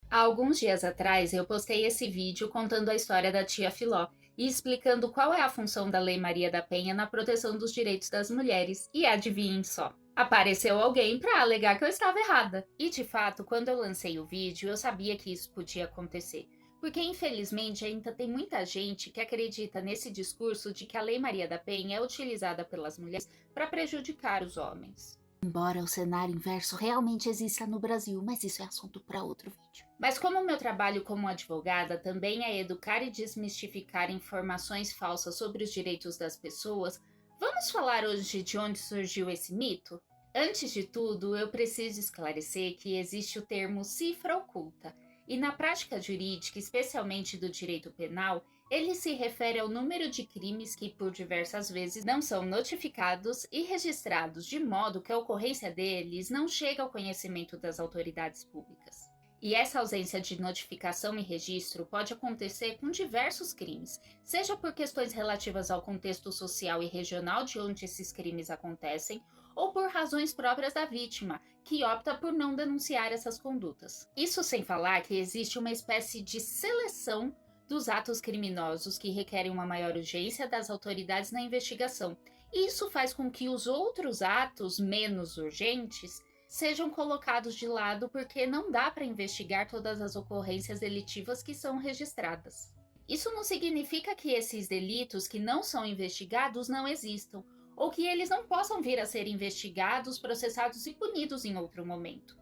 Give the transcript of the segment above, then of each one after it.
Há alguns dias atrás, eu postei esse vídeo contando a história da tia Filó e explicando qual é a função da Lei Maria da Penha na proteção dos direitos das mulheres. E adivinhem só, apareceu alguém para alegar que eu estava errada. E de fato, quando eu lancei o vídeo, eu sabia que isso podia acontecer. Porque infelizmente ainda tem muita gente que acredita nesse discurso de que a Lei Maria da Penha é utilizada pelas mulheres para prejudicar os homens. Embora o cenário inverso realmente exista no Brasil, mas isso é assunto para outro vídeo. Mas como o meu trabalho como advogada também é educar e desmistificar informações falsas sobre os direitos das pessoas, vamos falar hoje de onde surgiu esse mito? Antes de tudo, eu preciso esclarecer que existe o termo cifra oculta, e na prática jurídica, especialmente do direito penal, ele se refere ao número de crimes que, por diversas vezes, não são notificados e registrados, de modo que a ocorrência deles não chega ao conhecimento das autoridades públicas. E essa ausência de notificação e registro pode acontecer com diversos crimes, seja por questões relativas ao contexto social e regional de onde esses crimes acontecem, ou por razões próprias da vítima, que opta por não denunciar essas condutas. Isso sem falar que existe uma espécie de seleção dos atos criminosos que requerem uma maior urgência das autoridades na investigação. Isso faz com que os outros atos menos urgentes sejam colocados de lado porque não dá para investigar todas as ocorrências delitivas que são registradas. Isso não significa que esses delitos que não são investigados não existam, ou que eles não possam vir a ser investigados, processados e punidos em outro momento.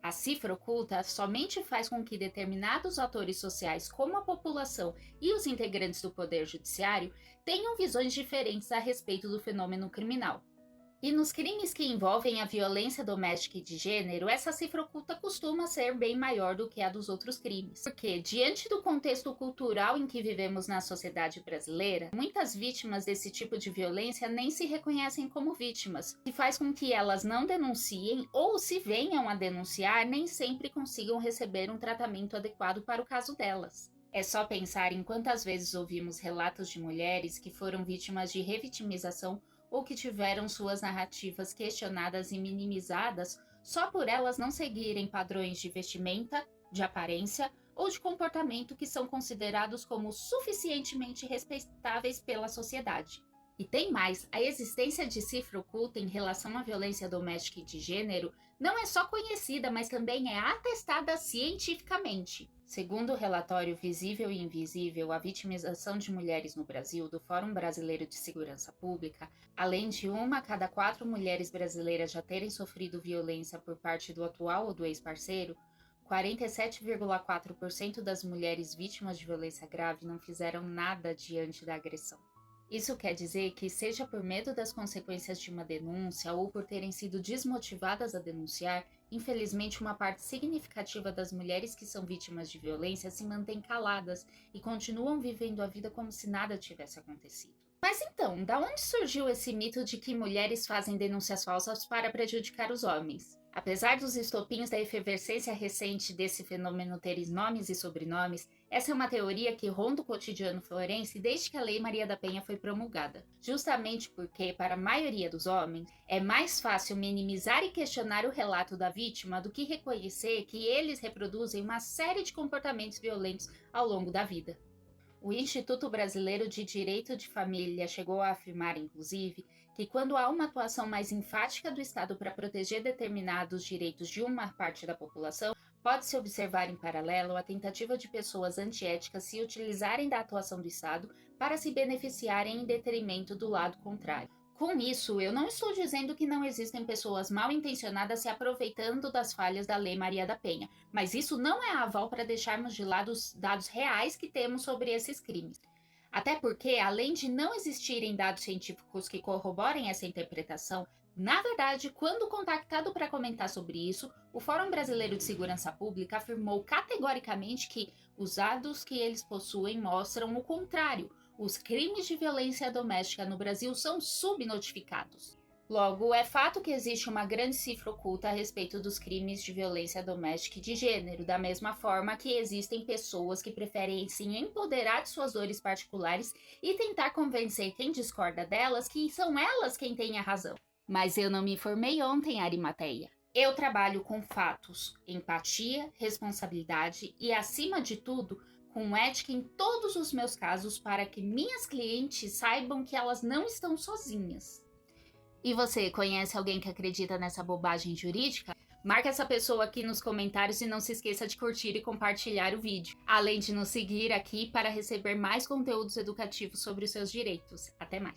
A cifra oculta somente faz com que determinados atores sociais, como a população e os integrantes do Poder Judiciário, tenham visões diferentes a respeito do fenômeno criminal. E nos crimes que envolvem a violência doméstica e de gênero, essa cifra oculta costuma ser bem maior do que a dos outros crimes. Porque, diante do contexto cultural em que vivemos na sociedade brasileira, muitas vítimas desse tipo de violência nem se reconhecem como vítimas, o que faz com que elas não denunciem ou, se venham a denunciar, nem sempre consigam receber um tratamento adequado para o caso delas. É só pensar em quantas vezes ouvimos relatos de mulheres que foram vítimas de revitimização ou que tiveram suas narrativas questionadas e minimizadas só por elas não seguirem padrões de vestimenta, de aparência ou de comportamento que são considerados como suficientemente respeitáveis pela sociedade. E tem mais, a existência de cifra oculta em relação à violência doméstica e de gênero não é só conhecida, mas também é atestada cientificamente. Segundo o relatório Visível e Invisível, a vitimização de mulheres no Brasil, do Fórum Brasileiro de Segurança Pública, além de 1 a cada 4 mulheres brasileiras já terem sofrido violência por parte do atual ou do ex-parceiro, 47,4% das mulheres vítimas de violência grave não fizeram nada diante da agressão. Isso quer dizer que, seja por medo das consequências de uma denúncia ou por terem sido desmotivadas a denunciar, infelizmente uma parte significativa das mulheres que são vítimas de violência se mantêm caladas e continuam vivendo a vida como se nada tivesse acontecido. Mas então, da onde surgiu esse mito de que mulheres fazem denúncias falsas para prejudicar os homens? Apesar dos estopins da efervescência recente desse fenômeno terem nomes e sobrenomes, essa é uma teoria que ronda o cotidiano forense desde que a Lei Maria da Penha foi promulgada. Justamente porque, para a maioria dos homens, é mais fácil minimizar e questionar o relato da vítima do que reconhecer que eles reproduzem uma série de comportamentos violentos ao longo da vida. O Instituto Brasileiro de Direito de Família chegou a afirmar, inclusive, que quando há uma atuação mais enfática do Estado para proteger determinados direitos de uma parte da população, pode-se observar em paralelo a tentativa de pessoas antiéticas se utilizarem da atuação do Estado para se beneficiarem em detrimento do lado contrário. Com isso, eu não estou dizendo que não existem pessoas mal intencionadas se aproveitando das falhas da Lei Maria da Penha, mas isso não é aval para deixarmos de lado os dados reais que temos sobre esses crimes. Até porque, além de não existirem dados científicos que corroborem essa interpretação, na verdade, quando contactado para comentar sobre isso, o Fórum Brasileiro de Segurança Pública afirmou categoricamente que os dados que eles possuem mostram o contrário. Os crimes de violência doméstica no Brasil são subnotificados. Logo, é fato que existe uma grande cifra oculta a respeito dos crimes de violência doméstica e de gênero, da mesma forma que existem pessoas que preferem se empoderar de suas dores particulares e tentar convencer quem discorda delas que são elas quem tem a razão. Mas eu não me informei ontem, Arimateia. Eu trabalho com fatos, empatia, responsabilidade e, acima de tudo, com ética em todos os meus casos para que minhas clientes saibam que elas não estão sozinhas. E você, conhece alguém que acredita nessa bobagem jurídica? Marque essa pessoa aqui nos comentários e não se esqueça de curtir e compartilhar o vídeo, além de nos seguir aqui para receber mais conteúdos educativos sobre os seus direitos. Até mais!